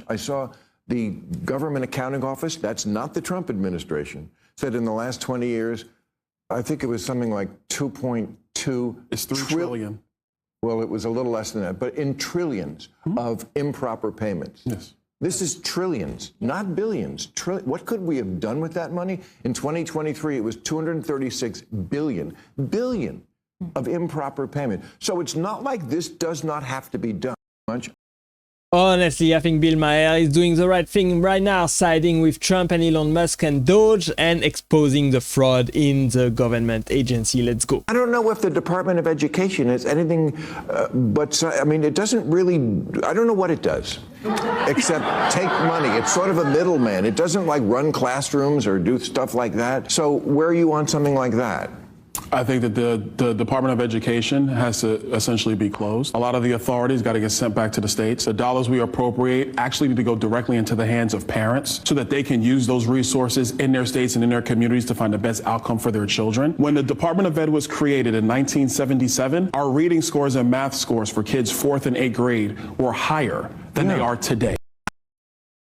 I saw the Government Accounting Office, that's not the Trump administration, said in the last 20 years, I think it was something like 2.2. It's 3 trillion. Well, it was a little less than that, but in trillions of improper payments. Yes. This is trillions, not billions. What could we have done with that money? In 2023, it was 236 billion of improper payment. So it's not like this does not have to be done. Honestly, I think Bill Maher is doing the right thing right now, siding with Trump and Elon Musk and Doge and exposing the fraud in the government agency. Let's go. I don't know if the Department of Education is anything but, I mean, it doesn't really, I don't know what it does, except take money. It's sort of a middleman. It doesn't like run classrooms or do stuff like that. So where are you on something like that? I think that the Department of Education has to essentially be closed. A lot of the authorities got to get sent back to the states. The dollars we appropriate actually need to go directly into the hands of parents so that they can use those resources in their states and in their communities to find the best outcome for their children. When the Department of Ed was created in 1977, our reading scores and math scores for kids 4th and 8th grade were higher than they are today.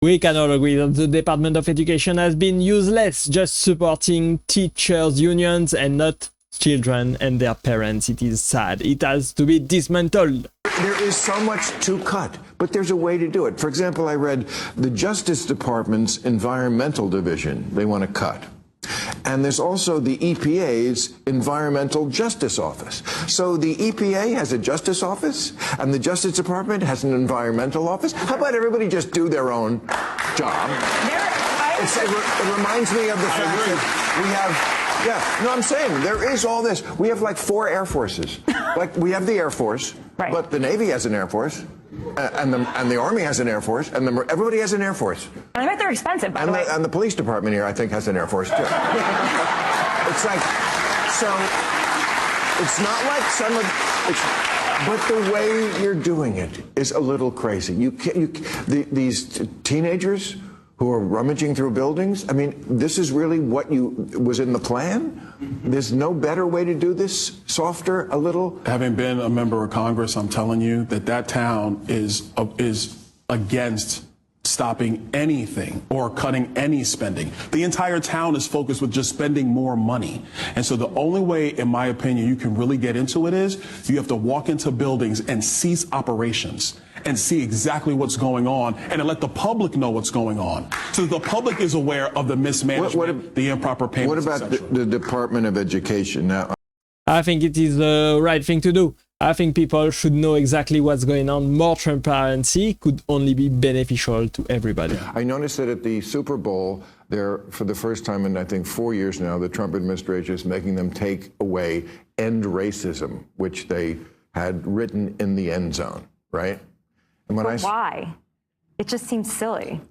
We cannot agree that the Department of Education has been useless, just supporting teachers' unions and not children and their parents. It is sad. It has to be dismantled. There is so much to cut, but there's a way to do it. For example, I read the Justice Department's Environmental Division, they want to cut. And there's also the EPA's Environmental Justice Office. So the EPA has a Justice Office, and the Justice Department has an Environmental Office. How about everybody just do their own job? It reminds me of the fact that we have... Yeah, no, I'm saying there is all this. We have like 4 Air Forces. Like we have the Air Force, right. But the Navy has an Air Force, and the Army has an Air Force, and everybody has an Air Force. And I bet they're expensive, by the way. And the police department here, I think, has an Air Force too. It's like, so it's not like some of, but the way you're doing it is a little crazy. These teenagers who are rummaging through buildings. I mean, this is really what was in the plan? There's no better way to do this? Softer, a little? Having been a member of Congress, I'm telling you that town is against stopping anything or cutting any spending. The entire town is focused with just spending more money. And so the only way, in my opinion, you can really get into it is you have to walk into buildings and cease operations and see exactly what's going on and let the public know what's going on. So the public is aware of the mismanagement, the improper payments. What about the Department of Education? Now, I think it is the right thing to do. I think people should know exactly what's going on. More transparency could only be beneficial to everybody. I noticed that at the Super Bowl, for the first time in, I think, 4 years now, the Trump administration is making them take away "End Racism," which they had written in the end zone, right? And why? It just seems silly.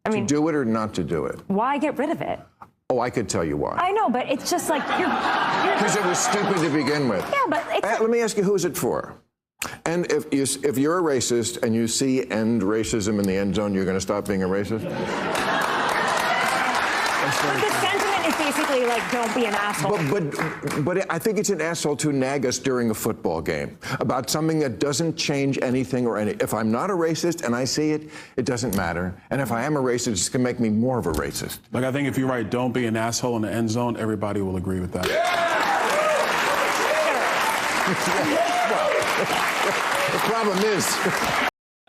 I mean, to do it or not to do it? Why get rid of it? Oh, I could tell you why. I know, but it's just like you're because it was stupid to begin with. Yeah, but let me ask you, who is it for? And if you're a racist and you see "End Racism" in the end zone, you're going to stop being a racist? But the sentiment is basically like, don't be an asshole. But I think it's an asshole to nag us during a football game about something that doesn't change anything or any. If I'm not a racist and I see it, it doesn't matter. And if I am a racist, it's going to make me more of a racist. Like, I think if you write "don't be an asshole" in the end zone, everybody will agree with that. Well, the problem is...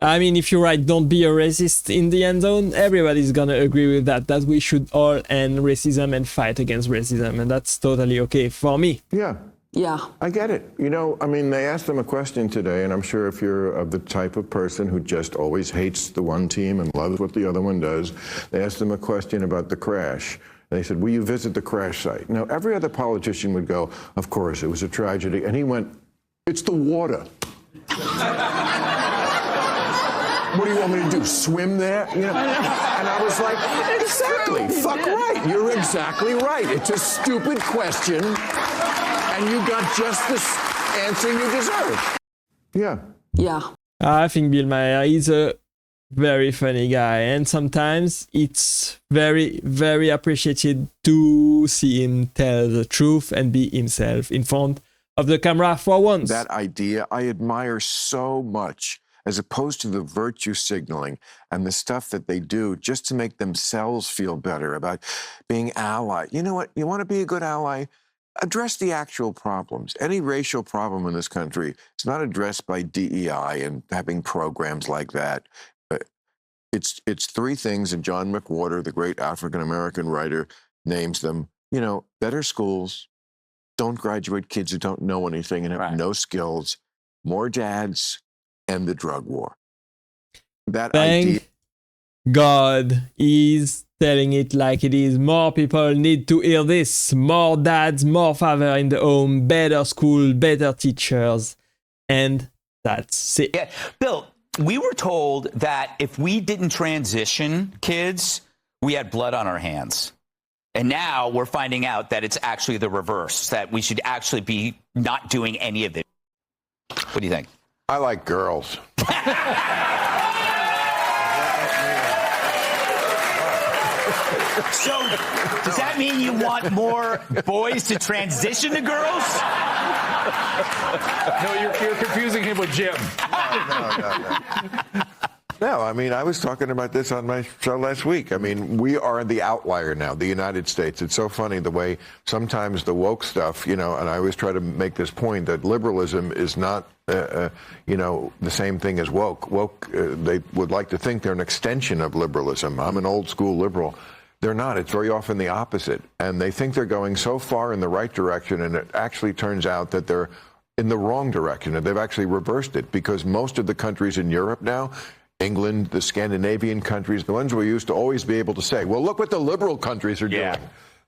I mean, if you write "don't be a racist" in the end zone, everybody's gonna agree with that we should all end racism and fight against racism, and that's totally okay for me. Yeah. I get it. You know, I mean, they asked them a question today, and I'm sure if you're of the type of person who just always hates the one team and loves what the other one does, they asked them a question about the crash. And they said, will you visit the crash site? Now, every other politician would go, of course, it was a tragedy. And he went, it's the water. What do you want me to do, swim there? You know? And I was like, exactly, fuck right. You're exactly right. It's a stupid question, and you got just the answer you deserve. Yeah. I think Bill Maher is a very funny guy, and sometimes it's very, very appreciated to see him tell the truth and be himself in front of the camera for once. That idea I admire so much. as opposed to the virtue signaling and the stuff that they do just to make themselves feel better about being ally. You know what? You want to be a good ally? Address the actual problems. Any racial problem in this country is not addressed by DEI and having programs like that. It's three things, and John McWhorter, the great African-American writer, names them. You know, better schools, don't graduate kids who don't know anything and have no skills, more dads, and the drug war. That idea. Thank God is telling it like it is. More people need to hear this. More dads, more father in the home, better school, better teachers. And that's it. Yeah, Bill, we were told that if we didn't transition kids, we had blood on our hands. And now we're finding out that it's actually the reverse, that we should actually be not doing any of it. What do you think? I like girls. So, does that mean you want more boys to transition to girls? No, you're confusing him with Jim. No, I mean, I was talking about this on my show last week. I mean, we are the outlier now, the United States. It's so funny the way sometimes the woke stuff, you know, and I always try to make this point that liberalism is not, you know, the same thing as woke. Woke, they would like to think they're an extension of liberalism. I'm an old school liberal. They're not. It's very often the opposite. And they think they're going so far in the right direction, and it actually turns out that they're in the wrong direction, and they've actually reversed it, because most of the countries in Europe now, England, the Scandinavian countries, the ones we used to always be able to say, well, look what the liberal countries are doing.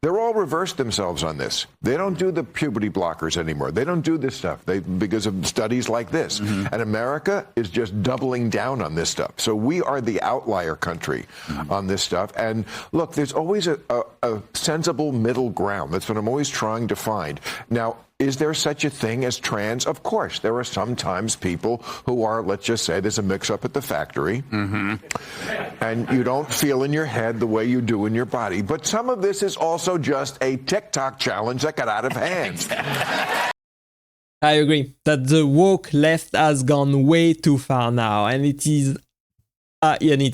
They're all reversed themselves on this. They don't do the puberty blockers anymore. They don't do this stuff because of studies like this. And America is just doubling down on this stuff. So we are the outlier country on this stuff. And look, there's always a sensible middle ground. That's what I'm always trying to find. Now, is there such a thing as trans? Of course. There are sometimes people who are, let's just say, there's a mix-up at the factory, and you don't feel in your head the way you do in your body. But some of this is also just a TikTok challenge that got out of hand. I agree that the woke left has gone way too far now, and it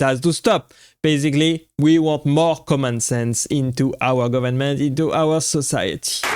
has to stop. Basically, we want more common sense into our government, into our society.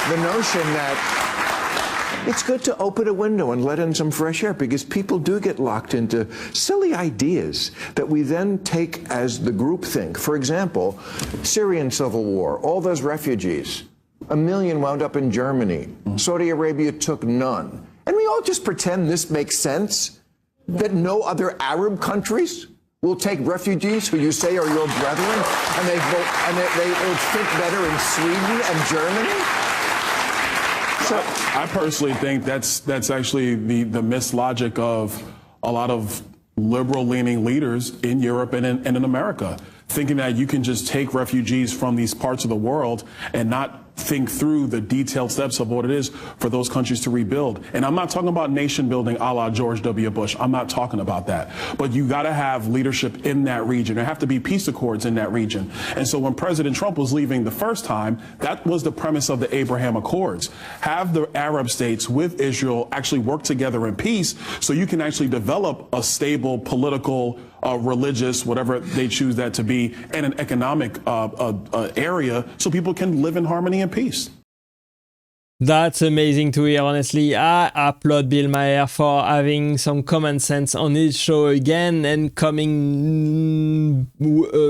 The notion that it's good to open a window and let in some fresh air, because people do get locked into silly ideas that we then take as the group think. For example, Syrian civil war, all those refugees, 1 million wound up in Germany. Saudi Arabia took none. And we all just pretend this makes sense, that no other Arab countries will take refugees who you say are your brethren, and they will fit better in Sweden and Germany. I personally think that's actually the mislogic of a lot of liberal-leaning leaders in Europe and in America, thinking that you can just take refugees from these parts of the world and not think through the detailed steps of what it is for those countries to rebuild. And I'm not talking about nation building a la George W. Bush. I'm not talking about that. But you got to have leadership in that region. There have to be peace accords in that region. And so when President Trump was leaving the first time, that was the premise of the Abraham Accords. Have the Arab states with Israel actually work together in peace so you can actually develop a stable political, religious, whatever they choose that to be, and an economic area so people can live in harmony and peace. That's amazing to hear, honestly. I applaud Bill Maher for having some common sense on his show again and coming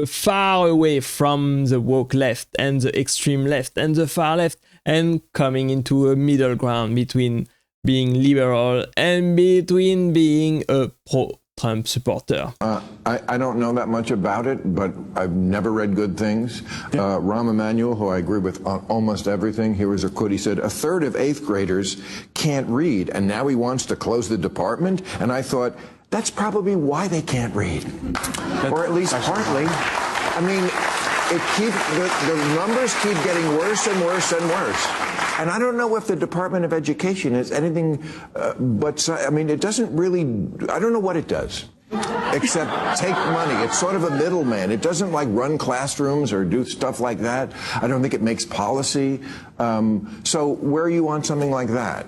far away from the woke left and the extreme left and the far left, and coming into a middle ground between being liberal and between being a pro-Trump supporter. I don't know that much about it, but I've never read good things. Rahm Emanuel, who I agree with on almost everything, here was a quote. He said, 1/3 of 8th graders can't read, and now he wants to close the department. And I thought, that's probably why they can't read. Or at least partly. I mean, the numbers keep getting worse and worse and worse. And I don't know if the Department of Education is anything but, I mean, it doesn't really, I don't know what it does, except take money. It's sort of a middleman. It doesn't like run classrooms or do stuff like that. I don't think it makes policy. So where are you on something like that?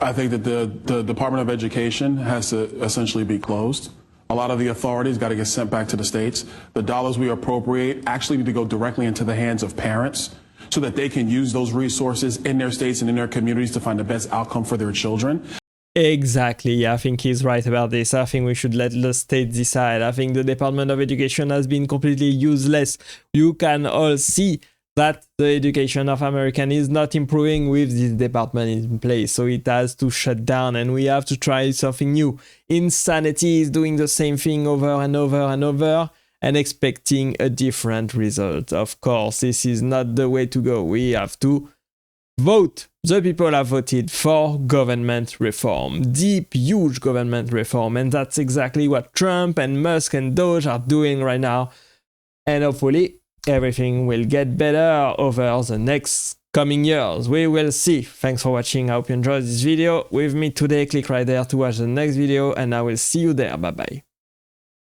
I think that the Department of Education has to essentially be closed. A lot of the authorities got to get sent back to the states. The dollars we appropriate actually need to go directly into the hands of parents so that they can use those resources in their states and in their communities to find the best outcome for their children. Exactly, I think he's right about this. I think we should let the state decide. I think the Department of Education has been completely useless. You can all see that the education of American is not improving with this department in place, so it has to shut down and we have to try something new. Insanity is doing the same thing over and over and over and expecting a different result. Of course, this is not the way to go. We have to vote. The people have voted for government reform, deep, huge government reform, and that's exactly what Trump and Musk and Doge are doing right now. And hopefully, everything will get better over the next coming years. We will see. Thanks for watching. I hope you enjoyed this video with me today. Click right there to watch the next video, and I will see you there. Bye bye.